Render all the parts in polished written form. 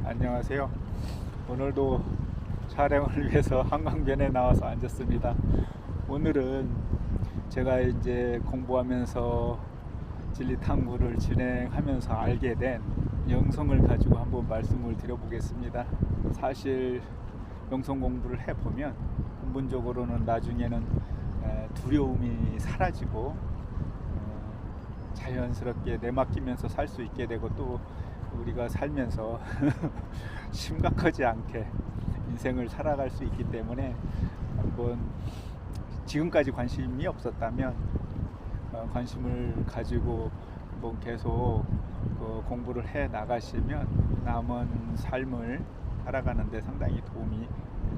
안녕하세요. 오늘도 촬영을 위해서 한강변에 나와서 앉았습니다. 오늘은 제가 이제 공부하면서 진리 탐구를 진행하면서 알게 된 영성을 가지고 한번 말씀을 드려보겠습니다. 사실 영성 공부를 해보면 근본적으로는 나중에는 두려움이 사라지고 자연스럽게 내맡기면서 살 수 있게 되고, 또 우리가 살면서 심각하지 않게 인생을 살아갈 수 있기 때문에, 한번 지금까지 관심이 없었다면 관심을 가지고 한번 계속 공부를 해 나가시면 남은 삶을 살아가는 데 상당히 도움이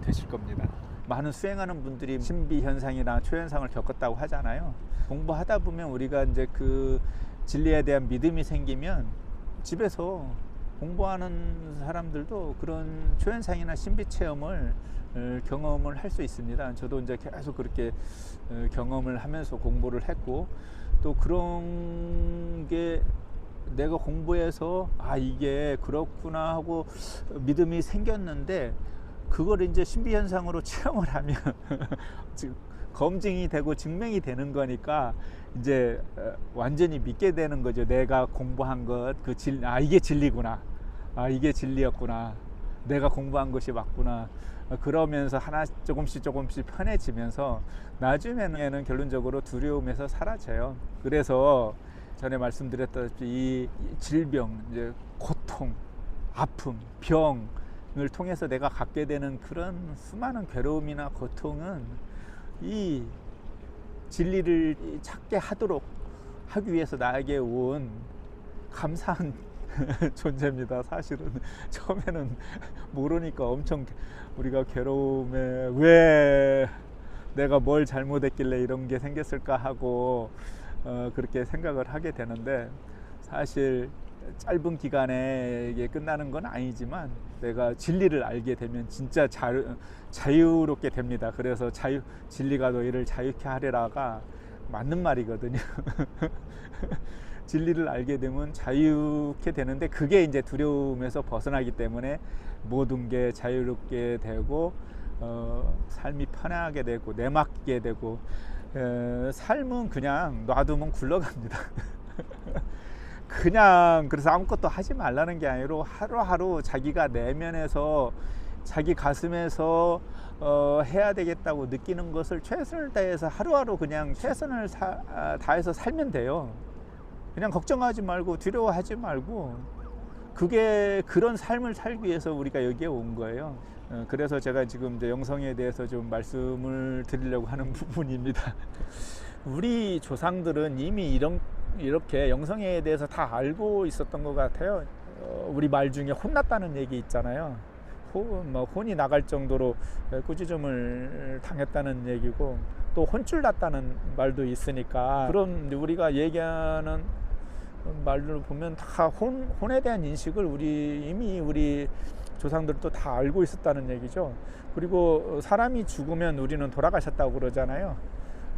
되실 겁니다. 많은 수행하는 분들이 신비 현상이나 초현상을 겪었다고 하잖아요. 공부하다 보면 우리가 이제 그 진리에 대한 믿음이 생기면 집에서 공부하는 사람들도 그런 초현상이나 신비 체험을 경험을 할 수 있습니다. 저도 이제 계속 그렇게 경험을 하면서 공부를 했고, 또 그런 게 내가 공부해서 이게 그렇구나 하고 믿음이 생겼는데, 그걸 이제 신비 현상으로 체험을 하면 검증이 되고 증명이 되는 거니까 이제 완전히 믿게 되는 거죠. 내가 공부한 것, 이게 진리구나, 이게 진리였구나, 내가 공부한 것이 맞구나. 그러면서 하나 조금씩 편해지면서 나중에는 결론적으로 두려움에서 사라져요. 그래서 전에 말씀드렸다시피 이 질병, 이제 고통, 아픔, 병을 통해서 내가 갖게 되는 그런 수많은 괴로움이나 고통은 이 진리를 찾게 하기 위해서 나에게 온 감사한 존재입니다. 사실은 처음에는 모르니까 엄청 우리가 괴로움에 왜 내가 뭘 잘못했길래 이런 게 생겼을까 하고 그렇게 생각을 하게 되는데, 사실 짧은 기간에 이게 끝나는 건 아니지만 내가 진리를 알게 되면 진짜 자유롭게 됩니다. 그래서 진리가 너희를 자유케 하리라가 맞는 말이거든요. 진리를 알게 되면 자유케 되는데, 그게 이제 두려움에서 벗어나기 때문에 모든 게 자유롭게 되고 삶이 편하게 되고 내맡기게 되고, 삶은 그냥 놔두면 굴러갑니다. 그냥 그래서 아무것도 하지 말라는 게 아니라 하루하루 자기가 내면에서 자기 가슴에서 해야 되겠다고 느끼는 것을 최선을 다해서 하루하루 그냥 최선을 다해서 살면 돼요. 그냥 걱정하지 말고 두려워하지 말고, 그게 그런 삶을 살기 위해서 우리가 여기에 온 거예요. 그래서 제가 지금 이제 영성에 대해서 좀 말씀을 드리려고 하는 부분입니다. 우리 조상들은 이미 이렇게 영성에 대해서 다 알고 있었던 것 같아요. 우리 말 중에 혼났다는 얘기 있잖아요. 혼이 나갈 정도로 꾸짖음을 당했다는 얘기고, 또 혼쭐 났다는 말도 있으니까, 그런 우리가 얘기하는 말을 보면 다 혼에 대한 인식을 이미 우리 조상들도 다 알고 있었다는 얘기죠. 그리고 사람이 죽으면 우리는 돌아가셨다고 그러잖아요.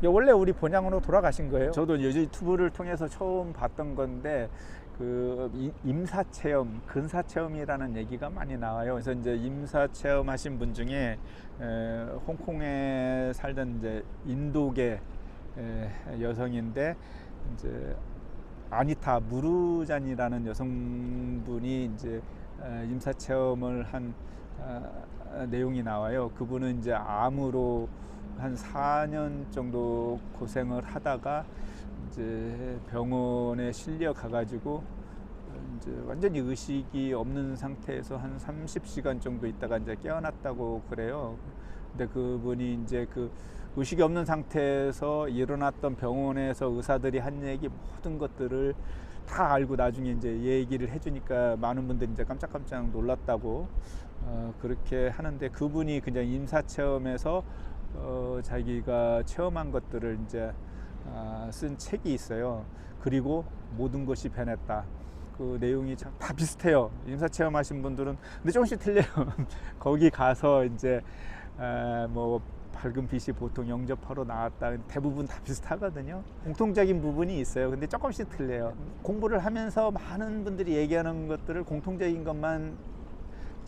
원래 우리 본향으로 돌아가신 거예요. 저도 유튜브를 통해서 처음 봤던 건데, 그 임사체험, 근사체험이라는 얘기가 많이 나와요. 그래서 이제 임사체험 하신 분 중에 홍콩에 살던 이제 인도계 여성인데, 이제 아니타 무르잔이라는 여성분이 이제 임사체험을 한 내용이 나와요. 그분은 이제 암으로 한 4년 정도 고생을 하다가 이제 병원에 실려 가가지고 이제 완전히 의식이 없는 상태에서 한 30시간 정도 있다가 이제 깨어났다고 그래요. 근데 그분이 이제 그 의식이 없는 상태에서 일어났던 병원에서 의사들이 한 얘기 모든 것들을 다 알고 나중에 이제 얘기를 해주니까 많은 분들이 이제 깜짝깜짝 놀랐다고 그렇게 하는데, 그분이 그냥 임사체험에서 자기가 체험한 것들을 이제 쓴 책이 있어요. 그리고 모든 것이 변했다. 그 내용이 참 다 비슷해요. 임사체험 하신 분들은. 근데 조금씩 틀려요. 거기 가서 이제 뭐 밝은 빛이 보통 영접하러 나왔다. 대부분 다 비슷하거든요. 공통적인 부분이 있어요. 근데 조금씩 틀려요. 공부를 하면서 많은 분들이 얘기하는 것들을 공통적인 것만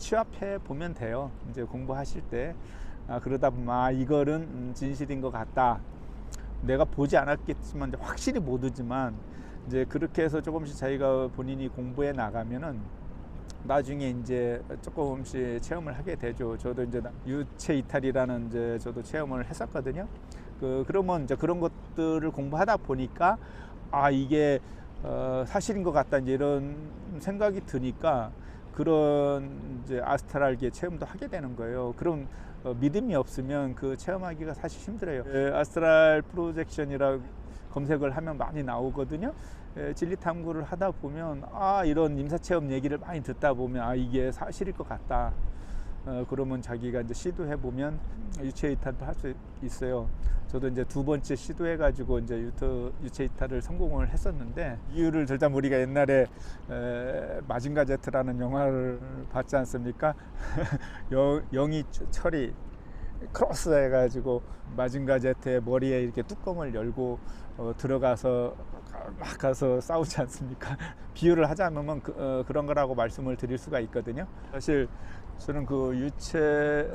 취합해 보면 돼요. 이제 공부하실 때 그러다 보면 이거는 진실인 것 같다. 내가 보지 않았겠지만 이제 확실히 모르지만 이제 그렇게 해서 조금씩 자기가 본인이 공부해 나가면은 나중에 이제 조금씩 체험을 하게 되죠. 저도 이제 유체 이탈이라는 이제 저도 체험을 했었거든요. 그러면 이제 그런 것들을 공부하다 보니까 이게 사실인 것 같다 이제 이런 생각이 드니까 그런 이제 아스트랄계 체험도 하게 되는 거예요. 그럼 믿음이 없으면 그 체험하기가 사실 힘들어요. 아스트랄 프로젝션이라 검색을 하면 많이 나오거든요. 진리 탐구를 하다 보면 이런 임사 체험 얘기를 많이 듣다 보면 이게 사실일 것 같다. 그러면 자기가 이제 시도해 보면 유체 이탈도 할 수 있어요. 저도 이제 두 번째 시도해 가지고 이제 유체 이탈을 성공을 했었는데 이유를 들자면 우리가 옛날에 마징가 제트라는 영화를 봤지 않습니까? 영이 철이 크로스 해가지고 마징가 제트의 머리에 이렇게 뚜껑을 열고 들어가서 막 가서 싸우지 않습니까? 비유를 하자면 그런 거라고 말씀을 드릴 수가 있거든요. 사실 저는 그 유체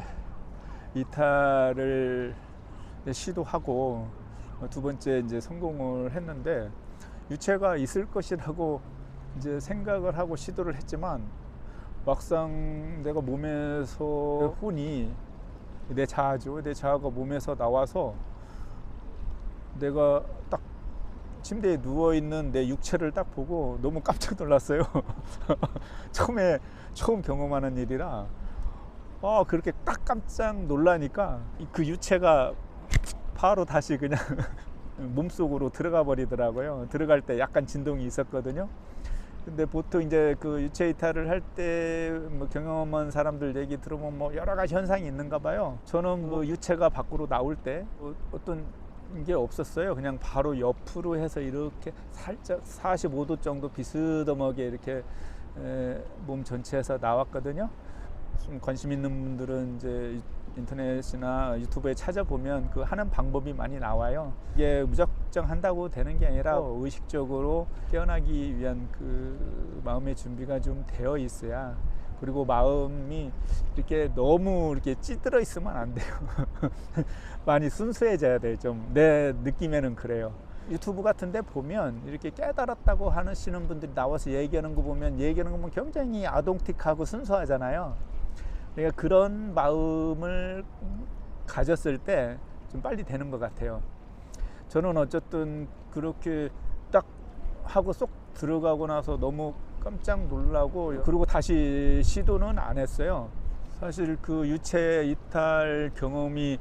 이탈을 시도하고 두 번째 이제 성공을 했는데 유체가 있을 것이라고 이제 생각을 하고 시도를 했지만 막상 내가 몸에서 혼이 내 자아죠. 내 자아가 몸에서 나와서 내가 딱 침대에 누워있는 내 육체를 딱 보고 너무 깜짝 놀랐어요. 처음 경험하는 일이라 그렇게 딱 깜짝 놀라니까 그 유체가 바로 다시 그냥 몸속으로 들어가 버리더라고요. 들어갈 때 약간 진동이 있었거든요. 근데 보통 이제 그 유체 이탈을 할 때 뭐 경험한 사람들 얘기 들으면 뭐 여러 가지 현상이 있는가 봐요. 저는 뭐 유체가 밖으로 나올 때 어떤 게 없었어요. 그냥 바로 옆으로 해서 이렇게 살짝 45도 정도 비스듬하게 이렇게 몸 전체에서 나왔거든요. 좀 관심 있는 분들은 이제 인터넷이나 유튜브에 찾아보면 그 하는 방법이 많이 나와요. 이게 무작정 한다고 되는 게 아니라 의식적으로 깨어나기 위한 그 마음의 준비가 좀 되어 있어야, 그리고 마음이 이렇게 너무 이렇게 찌들어 있으면 안 돼요. 많이 순수해져야 돼요. 좀 내 느낌에는 그래요. 유튜브 같은 데 보면 이렇게 깨달았다고 하시는 분들이 나와서 얘기하는 거 보면 굉장히 아동틱하고 순수하잖아요. 그러니까 그런 마음을 가졌을 때 좀 빨리 되는 것 같아요. 저는 어쨌든 그렇게 딱 하고 쏙 들어가고 나서 너무 깜짝 놀라고 그리고 다시 시도는 안 했어요. 사실 그 유체 이탈 경험이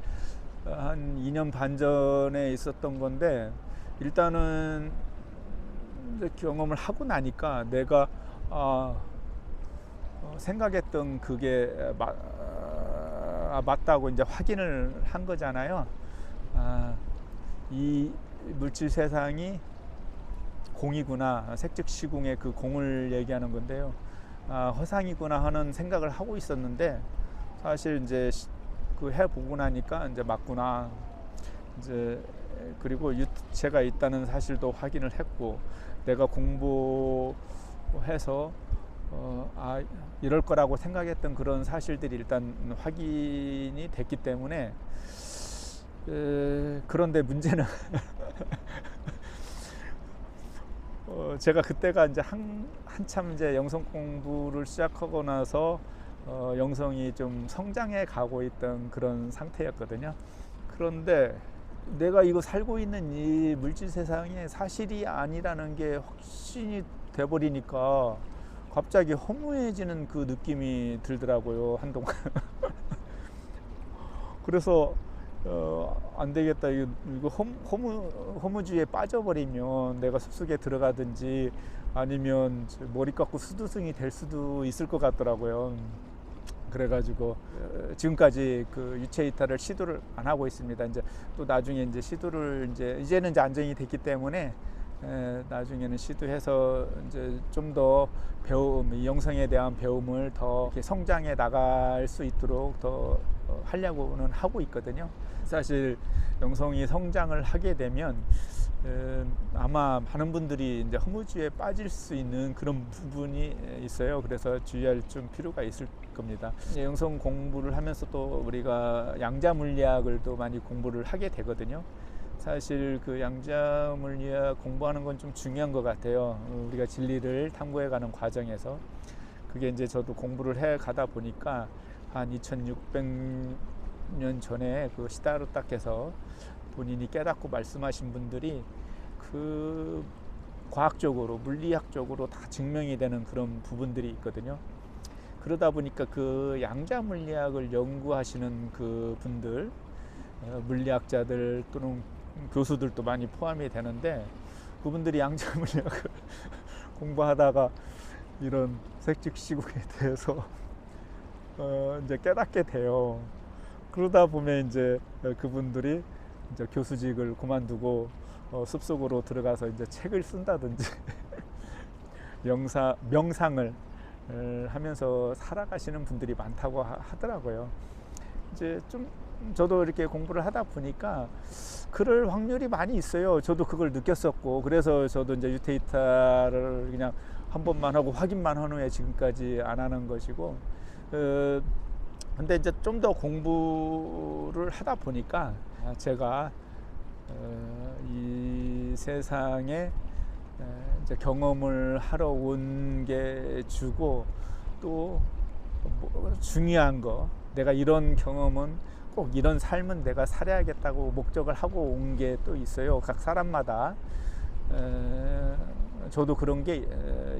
한 2년 반 전에 있었던 건데 일단은 경험을 하고 나니까 내가 생각했던 그게 맞다고 이제 확인을 한 거잖아요. 이 물질 세상이 공이구나, 색즉시공의 그 공을 얘기하는 건데요. 허상이구나 하는 생각을 하고 있었는데 사실 이제 그 해보고 나니까 이제 맞구나. 이제 그리고 유체가 있다는 사실도 확인을 했고 내가 공부해서 이럴 거라고 생각했던 그런 사실들이 일단 확인이 됐기 때문에 그런데 문제는 제가 그때가 이제 한참 이제 영성 공부를 시작하고 나서 영성이 좀 성장해 가고 있던 그런 상태였거든요. 그런데 내가 이거 살고 있는 이 물질 세상에 사실이 아니라는 게 확신이 돼버리니까 갑자기 허무해지는 그 느낌이 들더라고요, 한동안. 그래서 안 되겠다. 이거 허무주의에 빠져버리면 내가 숲속에 들어가든지 아니면 머리 깎고 수두승이 될 수도 있을 것 같더라고요. 그래가지고 지금까지 그 유체 이탈을 시도를 안 하고 있습니다. 이제 또 나중에 이제 시도를 이제는 이제 안정이 됐기 때문에 나중에는 시도해서 이제 좀 더 배움, 이 영성에 대한 배움을 더 이렇게 성장해 나갈 수 있도록 더 하려고는 하고 있거든요. 사실 영성이 성장을 하게 되면 아마 많은 분들이 이제 허무주의에 빠질 수 있는 그런 부분이 있어요. 그래서 주의할 좀 필요가 있을 겁니다. 영성 공부를 하면서 또 우리가 양자 물리학을 또 많이 공부를 하게 되거든요. 사실 그 양자 물리학 공부하는 건 좀 중요한 것 같아요. 우리가 진리를 탐구해 가는 과정에서. 그게 이제 저도 공부를 해 가다 보니까 한 2600년 전에 그 시다르타께서 본인이 깨닫고 말씀하신 분들이 그 과학적으로 물리학적으로 다 증명이 되는 그런 부분들이 있거든요. 그러다 보니까 그 양자 물리학을 연구하시는 그 분들, 물리학자들 또는 교수들도 많이 포함이 되는데, 그분들이 양자 물리학을 공부하다가 이런 색즉시국에 대해서 이제 깨닫게 돼요. 그러다 보면 이제 그분들이 이제 교수직을 그만두고 숲속으로 들어가서 이제 책을 쓴다든지 명상을 하면서 살아가시는 분들이 많다고 하더라고요. 이제 좀 저도 이렇게 공부를 하다 보니까 그럴 확률이 많이 있어요. 저도 그걸 느꼈었고, 그래서 저도 이제 유테이타를 그냥 한 번만 하고 확인만 한 후에 지금까지 안 하는 것이고, 근데 이제 좀 더 공부를 하다 보니까 제가 이 세상에 이제 경험을 하러 온 게 주고, 또 중요한 거, 내가 이런 경험은 꼭 이런 삶은 내가 살아야겠다고 목적을 하고 온 게 또 있어요. 각 사람마다. 저도 그런 게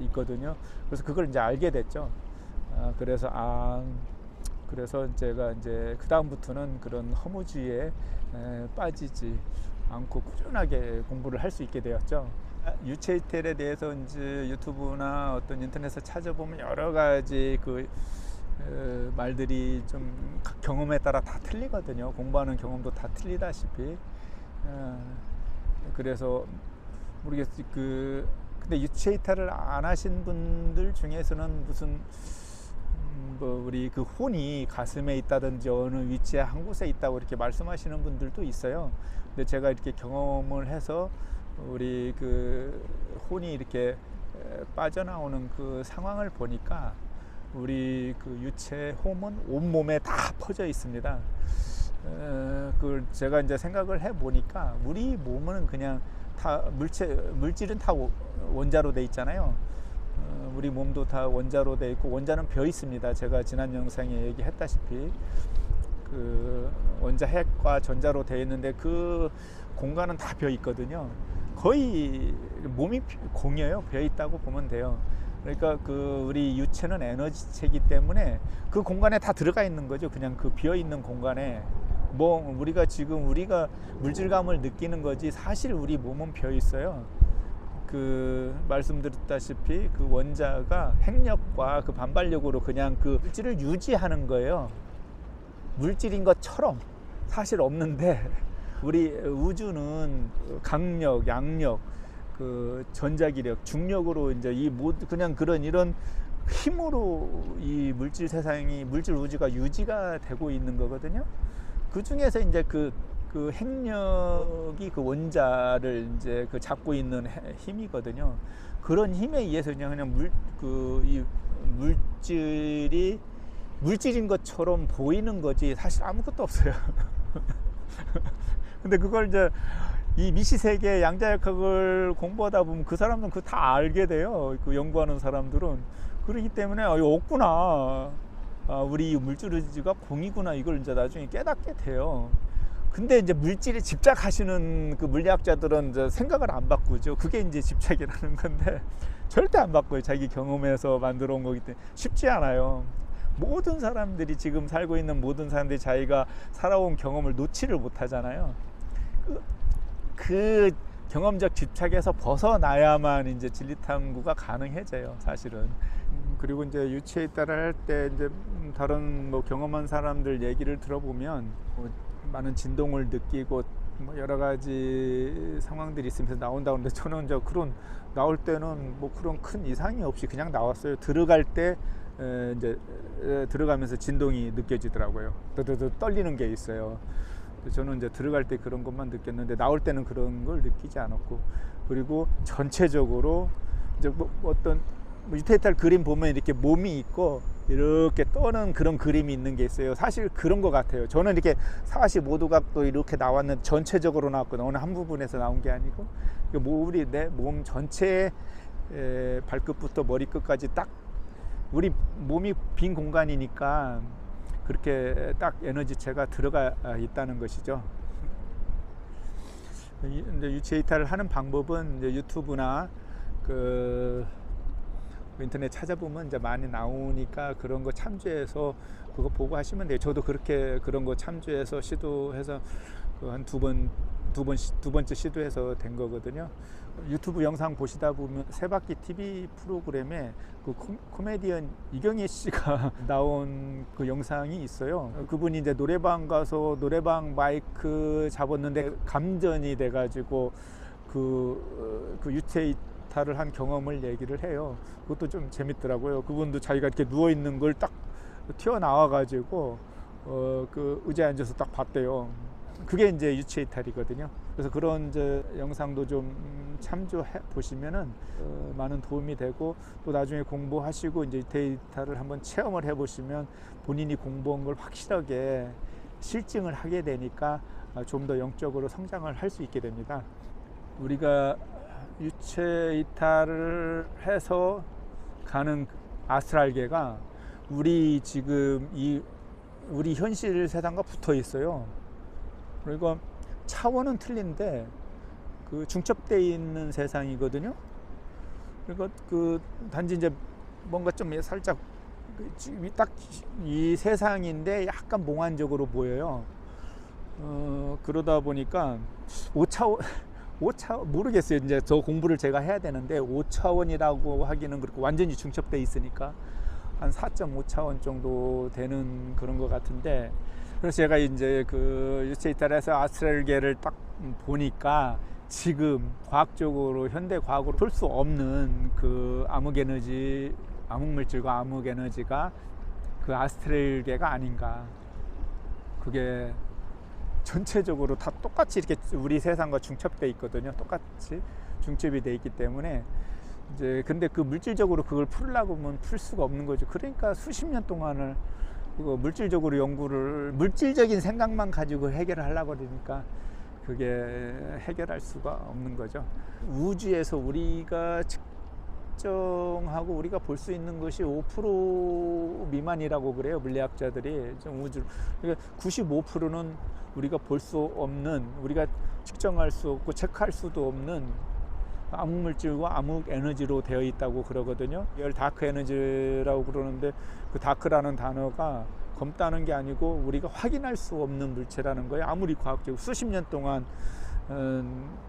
있거든요. 그래서 그걸 이제 알게 됐죠. 그래서 제가 이제 그 다음부터는 그런 허무주의에 빠지지 않고 꾸준하게 공부를 할 수 있게 되었죠. 유체이텔에 대해서 이제 유튜브나 어떤 인터넷에 찾아보면 여러 가지 말들이 좀 경험에 따라 다 틀리거든요. 공부하는 경험도 다 틀리다시피. 그래서 모르겠어요. 근데 유체이탈을 안 하신 분들 중에서는 무슨 우리 그 혼이 가슴에 있다든지 어느 위치에 한 곳에 있다고 이렇게 말씀하시는 분들도 있어요. 근데 제가 이렇게 경험을 해서 우리 그 혼이 이렇게 빠져나오는 그 상황을 보니까 우리 그 유체 홈은 온몸에 다 퍼져 있습니다. 그걸 제가 이제 생각을 해 보니까 우리 몸은 그냥 다 물질은 다 원자로 돼 있잖아요. 우리 몸도 다 원자로 돼 있고, 원자는 벼 있습니다. 제가 지난 영상에 얘기했다시피 그 원자 핵과 전자로 돼 있는데 그 공간은 다 벼 있거든요. 거의 몸이 공이에요. 벼 있다고 보면 돼요. 그러니까 우리 유체는 에너지체이기 때문에 그 공간에 다 들어가 있는 거죠. 그냥 그 비어 있는 공간에 우리가 물질감을 느끼는 거지, 사실 우리 몸은 비어 있어요. 말씀드렸다시피 그 원자가 핵력과 그 반발력으로 그냥 그 물질을 유지하는 거예요. 물질인 것처럼 사실 없는데, 우리 우주는 강력, 양력, 그 전자기력, 중력으로 이제 그냥 이런 힘으로 이 물질 세상이, 물질 우주가 유지가 되고 있는 거거든요. 그 중에서 이제 그 핵력이 그 원자를 이제 잡고 있는 힘이거든요. 그런 힘에 의해서 그냥 이 물질이 물질인 것처럼 보이는 거지 사실 아무것도 없어요. 근데 그걸 이제 이 미시세계 양자역학을 공부하다 보면 그 사람들은 그거 다 알게 돼요. 그 연구하는 사람들은. 그렇기 때문에 이거 없구나, 우리 물질 우주가 공이구나, 이걸 이제 나중에 깨닫게 돼요. 근데 이제 물질에 집착하시는 그 물리학자들은 이제 생각을 안 바꾸죠. 그게 이제 집착이라는 건데 절대 안 바꿔요. 자기 경험에서 만들어 온 거기 때문에 쉽지 않아요. 모든 사람들이, 지금 살고 있는 모든 사람들이 자기가 살아온 경험을 놓지를 못하잖아요. 그 경험적 집착에서 벗어나야만 이제 진리 탐구가 가능해져요, 사실은. 그리고 이제 유체이탈을 할 때 이제 다른 경험한 사람들 얘기를 들어보면 많은 진동을 느끼고 뭐 여러 가지 상황들이 있으면서 나온다 그러는데 저는 이제 그런 나올 때는 뭐 그런 큰 이상이 없이 그냥 나왔어요. 들어갈 때 이제 들어가면서 진동이 느껴지더라고요. 더더더 떨리는 게 있어요. 저는 이제 들어갈 때 그런 것만 느꼈는데 나올 때는 그런 걸 느끼지 않았고, 그리고 전체적으로 이제 뭐 어떤 유테이탈 그림 보면 이렇게 몸이 있고 이렇게 떠는 그런 그림이 있는 게 있어요. 사실 그런 것 같아요. 저는 이렇게 45도각도 이렇게 나왔는데 전체적으로 나왔거든요. 어느 한 부분에서 나온 게 아니고 우리 내 몸 전체에 발끝부터 머리끝까지 딱 우리 몸이 빈 공간이니까 그렇게 딱 에너지체가 들어가 있다는 것이죠. 이제 유체 이탈을 하는 방법은 이제 유튜브나 그 인터넷 찾아보면 이제 많이 나오니까 그런 거 참조해서 그거 보고 하시면 돼요. 저도 그렇게 그런 거 참조해서 시도해서 한 두 번째 시도해서 된 거거든요. 유튜브 영상 보시다 보면 세바퀴 TV 프로그램에 그 코미디언 이경희 씨가 나온 그 영상이 있어요. 그분이 이제 노래방 가서 노래방 마이크 잡았는데 감전이 돼가지고 그 유체 이탈을 한 경험을 얘기를 해요. 그것도 좀 재밌더라고요. 그분도 자기가 이렇게 누워 있는 걸 딱 튀어나와가지고 그 의자에 앉아서 딱 봤대요. 그게 이제 유체 이탈이거든요. 그래서 그런 이제 영상도 좀 참조해 보시면은 많은 도움이 되고, 또 나중에 공부하시고 이제 유체 이탈을 한번 체험을 해 보시면 본인이 공부한 걸 확실하게 실증을 하게 되니까 좀 더 영적으로 성장을 할 수 있게 됩니다. 우리가 유체 이탈을 해서 가는 아스트랄계가 우리 지금 우리 현실 세상과 붙어 있어요. 그리고 차원은 틀린데 그 중첩되어 있는 세상이거든요. 그리고 그 단지 이제 뭔가 좀 살짝 딱 이 세상인데 약간 몽환적으로 보여요. 그러다 보니까 5차원 모르겠어요. 이제 저 공부를 제가 해야 되는데 5차원이라고 하기는 그렇고 완전히 중첩되어 있으니까 한 4.5차원 정도 되는 그런 것 같은데, 그래서 제가 이제 그 유체 이탈에서 아스트랄계를 딱 보니까 지금 과학적으로 현대 과학으로 볼 수 없는 그 암흑 에너지, 암흑 물질과 암흑 에너지가 그 아스트랄계가 아닌가. 그게 전체적으로 다 똑같이 이렇게 우리 세상과 중첩돼 있거든요. 똑같이 중첩이 돼 있기 때문에 이제 근데 그 물질적으로 그걸 풀려고 하면 풀 수가 없는 거죠. 그러니까 수십 년 동안을 그거 물질적으로 연구를 물질적인 생각만 가지고 해결을 하려고 그러니까 그게 해결할 수가 없는 거죠. 우주에서 우리가 측정하고 우리가 볼 수 있는 것이 5% 미만이라고 그래요, 물리학자들이. 좀 우주 그러니까 95%는 우리가 볼 수 없는, 우리가 측정할 수 없고 체크할 수도 없는 암흑 물질과 암흑 에너지로 되어 있다고 그러거든요. 이걸 다크 에너지라고 그러는데 그 다크라는 단어가 검다는 게 아니고 우리가 확인할 수 없는 물체라는 거예요. 아무리 과학적으로 수십 년 동안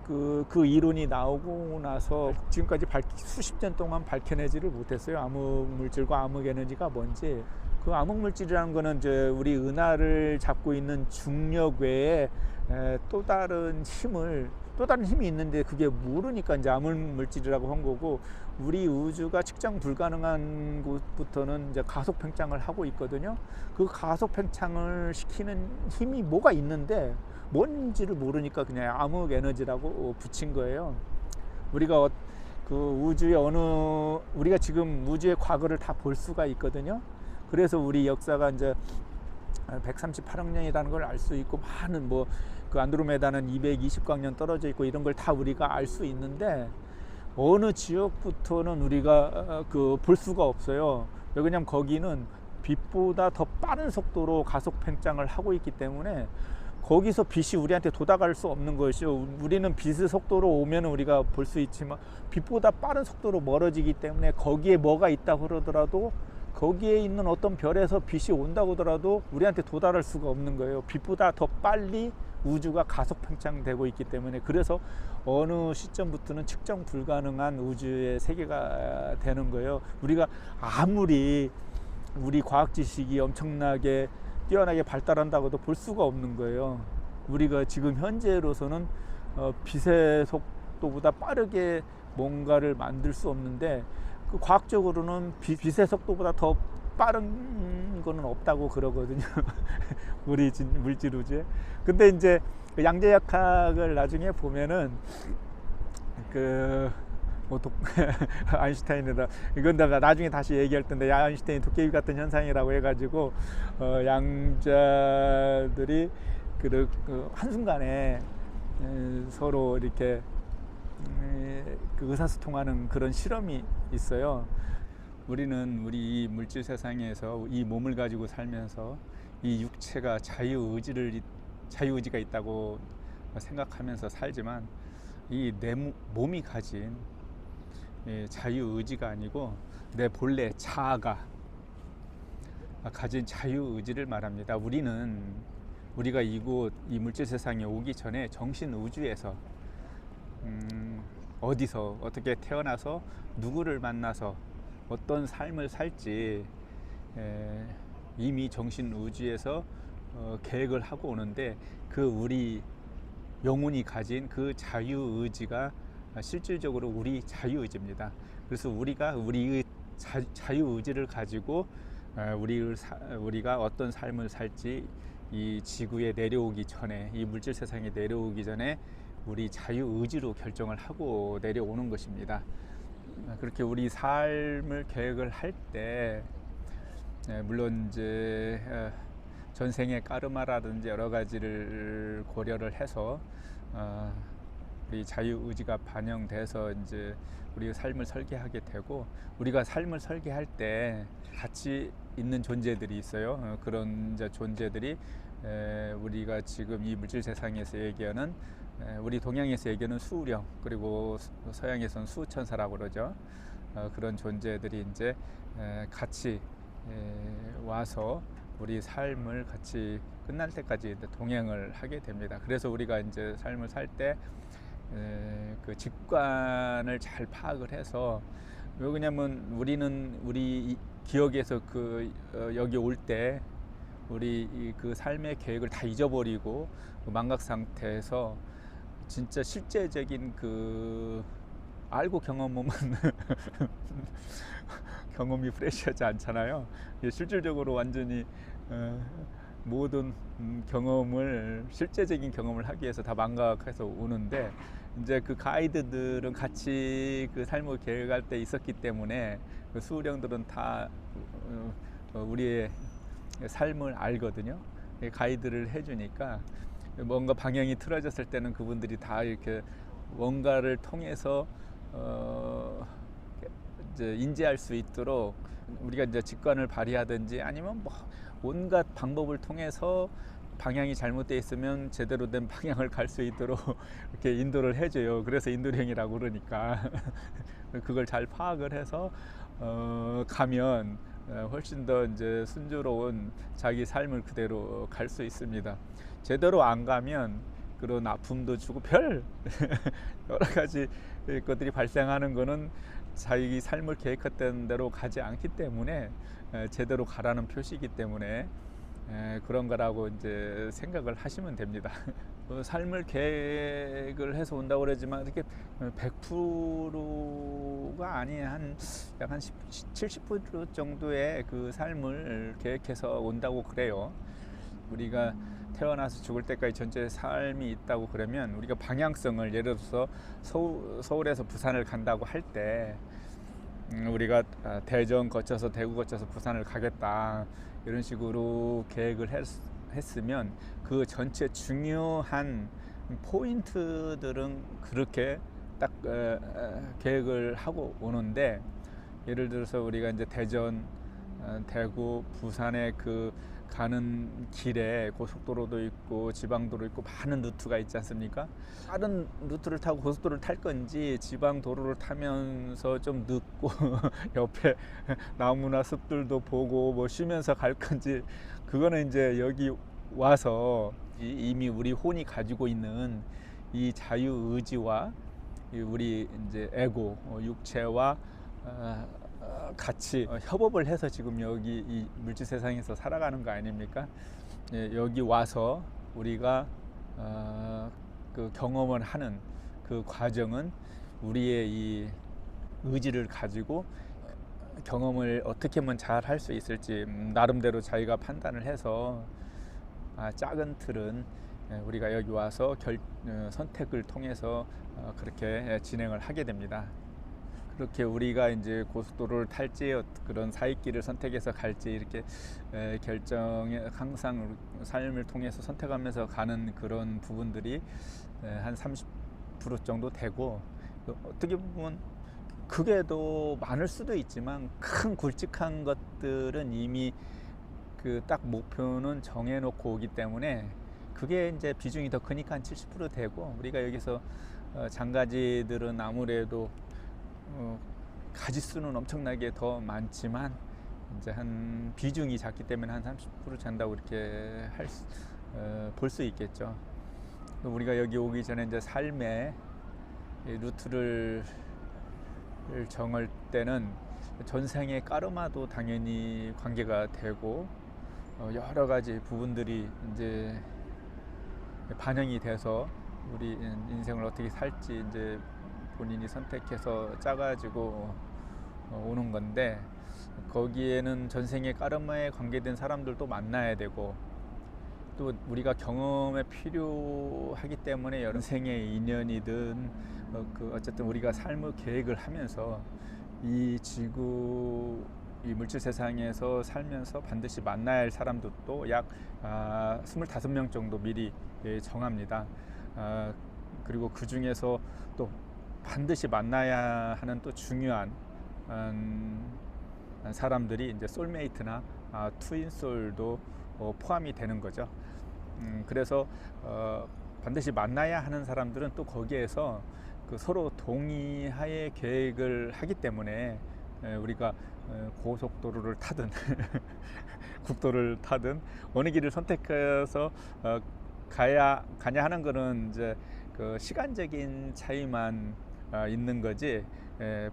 그 이론이 나오고 나서 지금까지 수십 년 동안 밝혀내지를 못했어요. 암흑 물질과 암흑 에너지가 뭔지. 그 암흑 물질이라는 거는 이제 우리 은하를 잡고 있는 중력 외에 또 다른 힘이 있는데 그게 모르니까 이제 암흑 물질이라고 한 거고, 우리 우주가 측정 불가능한 곳부터는 이제 가속 팽창을 하고 있거든요. 그 가속 팽창을 시키는 힘이 뭐가 있는데 뭔지를 모르니까 그냥 암흑 에너지라고 붙인 거예요. 우리가 그 우주의 우리가 지금 우주의 과거를 다 볼 수가 있거든요. 그래서 우리 역사가 이제 138억 년이라는 걸 알 수 있고, 많은 그 안드로메다는 220광년 떨어져 있고 이런 걸 다 우리가 알 수 있는데 어느 지역부터는 우리가 볼 수가 없어요. 왜냐면 거기는 빛보다 더 빠른 속도로 가속 팽창을 하고 있기 때문에 거기서 빛이 우리한테 도달할 수 없는 것이요. 우리는 빛의 속도로 오면 우리가 볼 수 있지만 빛보다 빠른 속도로 멀어지기 때문에 거기에 뭐가 있다고 그러더라도, 거기에 있는 어떤 별에서 빛이 온다고 하더라도 우리한테 도달할 수가 없는 거예요. 빛보다 더 빨리 우주가 가속 팽창되고 있기 때문에. 그래서 어느 시점부터는 측정 불가능한 우주의 세계가 되는 거예요. 우리가 아무리 우리 과학 지식이 엄청나게 뛰어나게 발달한다고도 볼 수가 없는 거예요. 우리가 지금 현재로서는 빛의 속도보다 빠르게 뭔가를 만들 수 없는데, 그 과학적으로는 빛의 속도보다 더 빠른 거는 없다고 그러거든요. 우리 물질 우주에. 근데 이제 그 양자역학을 나중에 보면은 뭐 아인슈타인이다, 이건 내가 나중에 다시 얘기할 텐데, 아인슈타인 도깨비 같은 현상이라고 해가지고 양자들이 그 한순간에 서로 이렇게 그 의사소통하는 그런 실험이 있어요. 우리는 우리 이 물질 세상에서 이 몸을 가지고 살면서 이 육체가 자유의지가 있다고 생각하면서 살지만, 이 내 몸이 가진 자유의지가 아니고 내 본래 자아가 가진 자유의지를 말합니다. 우리가 이 물질 세상에 오기 전에 정신 우주에서 어디서 어떻게 태어나서 누구를 만나서 어떤 삶을 살지 이미 정신 우주에서 계획을 하고 오는데, 그 우리 영혼이 가진 그 자유의지가 실질적으로 우리 자유의지입니다. 그래서 우리가 우리의 자유의지를 가지고 우리가 어떤 삶을 살지 이 지구에 내려오기 전에, 이 물질 세상에 내려오기 전에 우리 자유의지로 결정을 하고 내려오는 것입니다. 그렇게 우리 삶을 계획을 할 때, 물론 이제 전생의 까르마라든지 여러 가지를 고려를 해서 우리 자유의지가 반영돼서 이제 우리가 삶을 설계하게 되고, 우리가 삶을 설계할 때 같이 있는 존재들이 있어요. 그런 존재들이 우리가 지금 이 물질 세상에서 얘기하는, 우리 동양에서 얘기하는 수령, 그리고 서양에서는 수천사라고 그러죠. 그런 존재들이 이제 같이 와서 우리 삶을 같이 끝날 때까지 동행을 하게 됩니다. 그래서 우리가 이제 삶을 살 때 그 직관을 잘 파악을 해서, 왜 그러냐면 우리는 우리 기억에서 여기 올 때 우리 그 삶의 계획을 다 잊어버리고 그 망각 상태에서 진짜 실제적인 알고 경험하면 경험이 프레시하지 않잖아요. 실질적으로 완전히 모든 실제적인 경험을 하기 위해서 다 망각해서 오는데, 이제 그 가이드들은 같이 그 삶을 계획할 때 있었기 때문에 그 수령들은 다 우리의 삶을 알거든요. 가이드를 해주니까 뭔가 방향이 틀어졌을 때는 그분들이 다 이렇게 뭔가를 통해서 이제 인지할 수 있도록 우리가 이제 직관을 발휘하든지 아니면 뭐 온갖 방법을 통해서 방향이 잘못되어 있으면 제대로 된 방향을 갈 수 있도록 이렇게 인도를 해줘요. 그래서 인도령이라고 그러니까 그걸 잘 파악을 해서 가면 훨씬 더 이제 순조로운 자기 삶을 그대로 갈 수 있습니다. 제대로 안 가면 그런 아픔도 주고 여러 가지 것들이 발생하는 거는 자기 삶을 계획했던 대로 가지 않기 때문에, 제대로 가라는 표시이기 때문에 그런 거라고 이제 생각을 하시면 됩니다. 삶을 계획을 해서 온다고 그러지만 이렇게 100%가 아닌 약 한 70% 정도의 그 삶을 계획해서 온다고 그래요. 우리가 태어나서 죽을 때까지 전체 삶이 있다고 그러면, 우리가 방향성을 예를 들어서 서울에서 부산을 간다고 할 때 우리가 대전 거쳐서 대구 거쳐서 부산을 가겠다 이런 식으로 계획을 했으면, 그 전체 중요한 포인트들은 그렇게 딱 계획을 하고 오는데, 예를 들어서 우리가 이제 대전, 대구, 부산에 가는 길에 고속도로도 있고 지방도로 있고 많은 루트가 있지 않습니까? 다른 루트를 타고 고속도로를 탈 건지, 지방도로를 타면서 좀 늦고 옆에 나무나 숲들도 보고 뭐 쉬면서 갈 건지, 그거는 이제 여기 와서 이미 우리 혼이 가지고 있는 이 자유의지와 우리 이제 에고, 육체와 같이 협업을 해서 지금 여기 이 물질 세상에서 살아가는 거 아닙니까? 여기 와서 우리가 그 경험을 하는 그 과정은 우리의 이 의지를 가지고 경험을 어떻게 하면 잘 할 수 있을지 나름대로 자기가 판단을 해서 작은 틀은 우리가 여기 와서 선택을 통해서 그렇게 진행을 하게 됩니다. 그렇게 우리가 이제 고속도로를 탈지 그런 사이길을 선택해서 갈지 이렇게 결정에 항상 삶을 통해서 선택하면서 가는 그런 부분들이 한 30% 정도 되고, 어떻게 보면 그게 더 많을 수도 있지만 큰 굵직한 것들은 이미 그 딱 목표는 정해놓고 오기 때문에 그게 이제 비중이 더 크니까 한 70% 되고, 우리가 여기서 장가지들은 아무래도 가지수는 엄청나게 더 많지만 이제 한 비중이 작기 때문에 한 30% 잔다고 이렇게 볼 수 있겠죠. 우리가 여기 오기 전에 이제 삶의 루트를 정할 때는 전생의 까르마도 당연히 관계가 되고 여러 가지 부분들이 이제 반영이 돼서 우리 인생을 어떻게 살지 이제 본인이 선택해서 짜가지고 오는 건데, 거기에는 전생의 까르마에 관계된 사람들도 만나야 되고, 또 우리가 경험에 필요하기 때문에 여러 생의 인연이든 어쨌든 우리가 삶의 계획을 하면서 이 지구 이 물질 세상에서 살면서 반드시 만나야 할 사람들도 약 25명 정도 미리 정합니다. 그리고 그 중에서 또 반드시 만나야 하는 또 중요한 사람들이 이제 솔메이트나 트윈솔도 포함이 되는 거죠. 그래서 반드시 만나야 하는 사람들은 또 거기에서 그 서로 동의하에 계획을 하기 때문에 우리가 고속도로를 타든 국도를 타든 어느 길을 선택해서 가냐 하는 거는 이제 그 시간적인 차이만 있는 거지,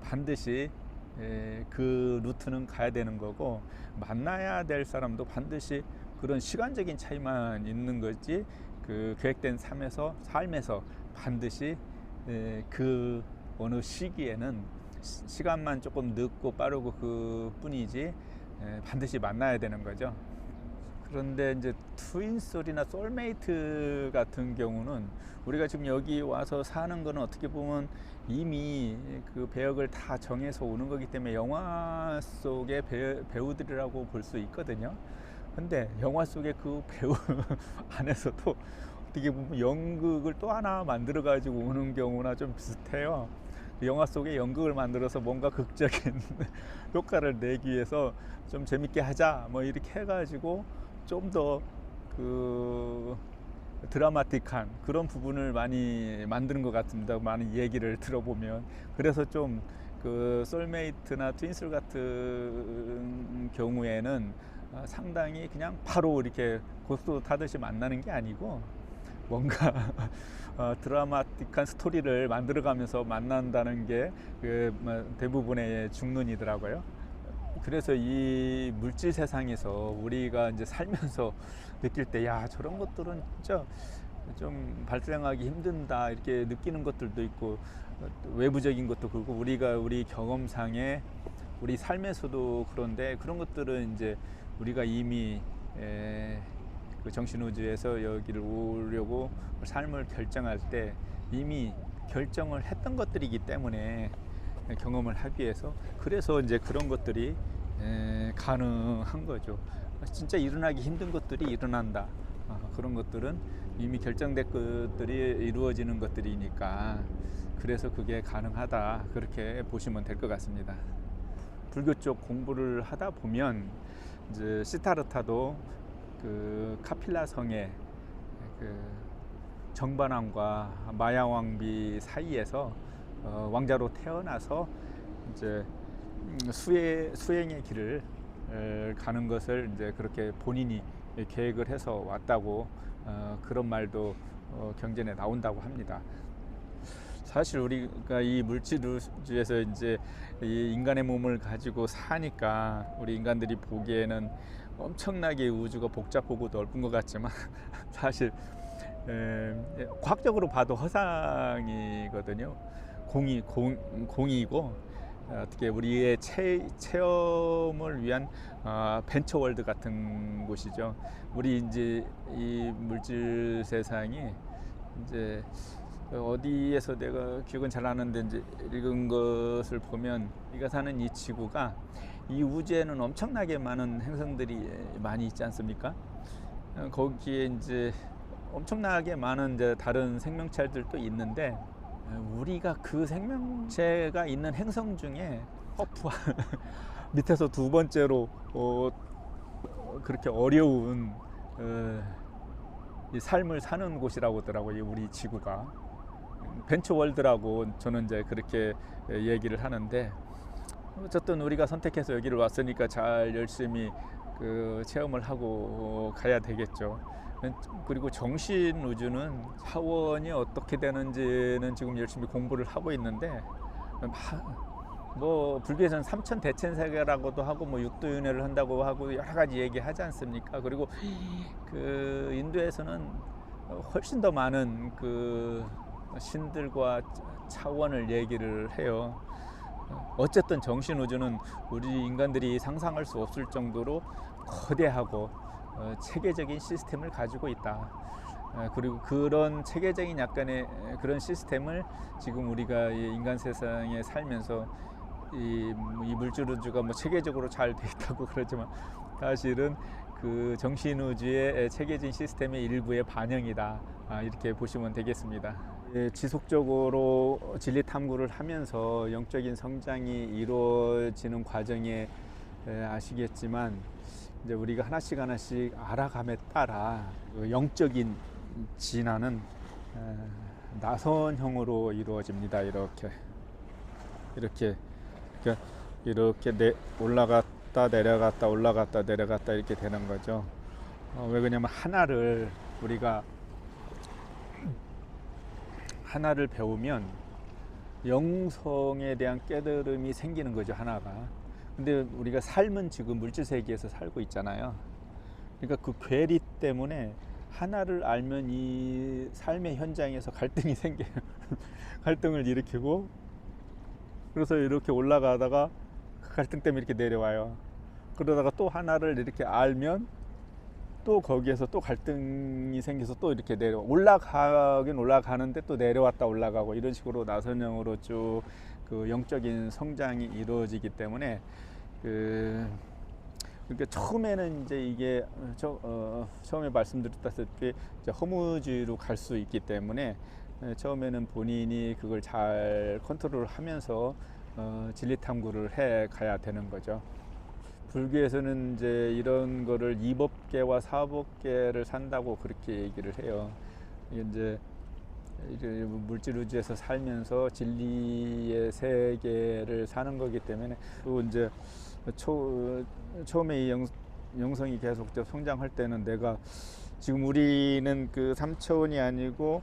반드시 그 루트는 가야 되는 거고, 만나야 될 사람도 반드시 그런 시간적인 차이만 있는 거지, 그 계획된 삶에서 반드시 그 어느 시기에는 시간만 조금 늦고 빠르고 그 뿐이지 반드시 만나야 되는 거죠. 그런데 이제 트윈솔이나 솔메이트 같은 경우는 우리가 지금 여기 와서 사는 거는 어떻게 보면 이미 그 배역을 다 정해서 오는 거기 때문에 영화 속의 배우들이라고 볼 수 있거든요. 근데 영화 속의 그 배우 안에서도 어떻게 보면 연극을 또 하나 만들어 가지고 오는 경우나 좀 비슷해요. 영화 속에 연극을 만들어서 뭔가 극적인 효과를 내기 위해서 좀 재밌게 하자 뭐 이렇게 해가지고 좀 더 그 드라마틱한 그런 부분을 많이 만드는 것 같습니다. 많은 얘기를 들어보면. 그래서 좀 그 솔메이트나 트윈슬 같은 경우에는 상당히 그냥 바로 이렇게 고속도로 타듯이 만나는 게 아니고 뭔가 드라마틱한 스토리를 만들어가면서 만난다는 게 그 대부분의 중론이더라고요. 그래서 이 물질 세상에서 우리가 이제 살면서 느낄 때, 야, 저런 것들은 진짜 좀 발생하기 힘든다 이렇게 느끼는 것들도 있고, 외부적인 것도 그렇고 우리가 우리 경험상에 우리 삶에서도 그런데, 그런 것들은 이제 우리가 이미 그 정신우주에서 여기를 오려고 삶을 결정할 때 이미 결정을 했던 것들이기 때문에 경험을 하기 위해서, 그래서 이제 그런 것들이 가능한 거죠. 진짜 일어나기 힘든 것들이 일어난다. 그런 것들은 이미 결정된 것들이 이루어지는 것들이니까, 그래서 그게 가능하다 그렇게 보시면 될 것 같습니다. 불교 쪽 공부를 하다 보면 이제 시타르타도 그 카필라 성의 그 정반왕과 마야왕비 사이에서 왕자로 태어나서 이제 수행의 길을 가는 것을 이제 그렇게 본인이 계획을 해서 왔다고 그런 말도 경전에 나온다고 합니다. 사실 우리가 이 물질주에서 이제 이 인간의 몸을 가지고 사니까 우리 인간들이 보기에는 엄청나게 우주가 복잡하고 넓은 것 같지만 사실 과학적으로 봐도 허상이거든요. 공이고 어떻게 우리의 체험을 위한 벤처월드 같은 곳이죠. 우리 이제 이 물질 세상이 이제 어디에서 내가 기억은 잘 안 나는데 이제 읽은 것을 보면 우리가 사는 이 지구가 이 우주에는 엄청나게 많은 행성들이 많이 있지 않습니까? 거기에 이제 엄청나게 많은 이제 다른 생명체들도 있는데 우리가 그 생명체가 있는 행성 중에 허프한 밑에서 두 번째로 그렇게 어려운 이 삶을 사는 곳이라고 하더라고요. 우리 지구가 벤처월드라고 저는 이제 그렇게 얘기를 하는데, 어쨌든 우리가 선택해서 여기를 왔으니까 잘 열심히 그 체험을 하고 가야 되겠죠. 그리고 정신 우주는 차원이 어떻게 되는지는 지금 열심히 공부를 하고 있는데, 뭐 불교에서는 삼천 대천세계라고도 하고 뭐 육도윤회를 한다고 하고 여러 가지 얘기하지 않습니까? 그리고 그 인도에서는 훨씬 더 많은 그 신들과 차원을 얘기를 해요. 어쨌든 정신 우주는 우리 인간들이 상상할 수 없을 정도로 거대하고 체계적인 시스템을 가지고 있다. 그리고 그런 체계적인 약간의 그런 시스템을 지금 우리가 인간 세상에 살면서 이 물질 우주가 뭐 체계적으로 잘 돼 있다고 그러지만 사실은 그 정신 우주의 체계적인 시스템의 일부의 반영이다. 이렇게 보시면 되겠습니다. 지속적으로 진리 탐구를 하면서 영적인 성장이 이루어지는 과정에 아시겠지만 이제 우리가 하나씩 알아감에 따라 그 영적인 진화는 나선형으로 이루어집니다. 이렇게 올라갔다 내려갔다 이렇게 되는 거죠. 왜 그러냐면 하나를 배우면 영성에 대한 깨달음이 생기는 거죠. 하나가. 근데 우리가 삶은 지금 물질 세계에서 살고 있잖아요. 그러니까 그 괴리 때문에 하나를 알면 이 삶의 현장에서 갈등이 생겨요. 갈등을 일으키고, 그래서 이렇게 올라가다가 그 갈등 때문에 이렇게 내려와요. 그러다가 또 하나를 이렇게 알면 또 거기에서 또 갈등이 생겨서 또 이렇게 올라가긴 올라가는데 또 내려왔다 올라가고, 이런 식으로 나선형으로 쭉 그 영적인 성장이 이루어지기 때문에 그러니까 처음에는 이제 이게 처음에 말씀드렸다시피 이제 허무주의로 갈 수 있기 때문에 처음에는 본인이 그걸 잘 컨트롤하면서 진리 탐구를 해 가야 되는 거죠. 불교에서는 이제 이런 거를 이법계와 사법계를 산다고 그렇게 얘기를 해요. 이제 물질 우주에서 살면서 진리의 세계를 사는 거기 때문에, 또 이제 처음에 이 영성이 계속 성장할 때는 내가 지금 우리는 그 3차원이 아니고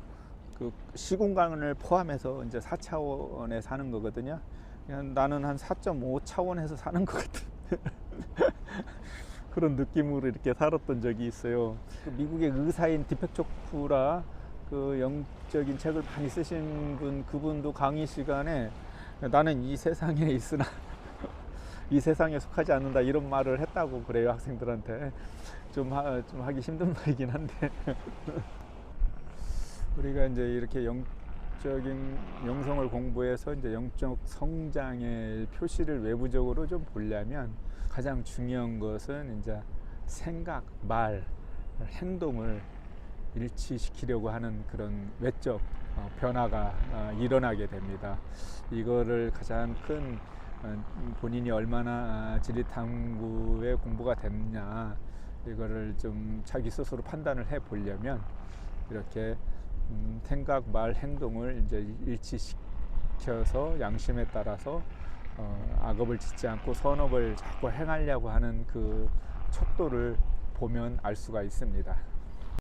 그 시공간을 포함해서 이제 4차원에 사는 거거든요. 나는 한 4.5차원에서 사는 것 같은 그런 느낌으로 이렇게 살았던 적이 있어요. 미국의 의사인 디펙 초프라 그 영적인 책을 많이 쓰신 그분도 강의 시간에 나는 이 세상에 있으나 이 세상에 속하지 않는다 이런 말을 했다고 그래요. 학생들한테 좀 하기 힘든 말이긴 한데 우리가 이제 이렇게 영적인 영성을 공부해서 이제 영적 성장의 표시를 외부적으로 좀 보려면 가장 중요한 것은 이제 생각, 말, 행동을 일치시키려고 하는 그런 외적 변화가 일어나게 됩니다. 이거를 가장 큰 본인이 얼마나 진리 탐구에 공부가 됐냐, 이거를 좀 자기 스스로 판단을 해 보려면 이렇게 생각, 말, 행동을 이제 일치시켜서 양심에 따라서 악업을 짓지 않고 선업을 자꾸 행하려고 하는 그 척도를 보면 알 수가 있습니다.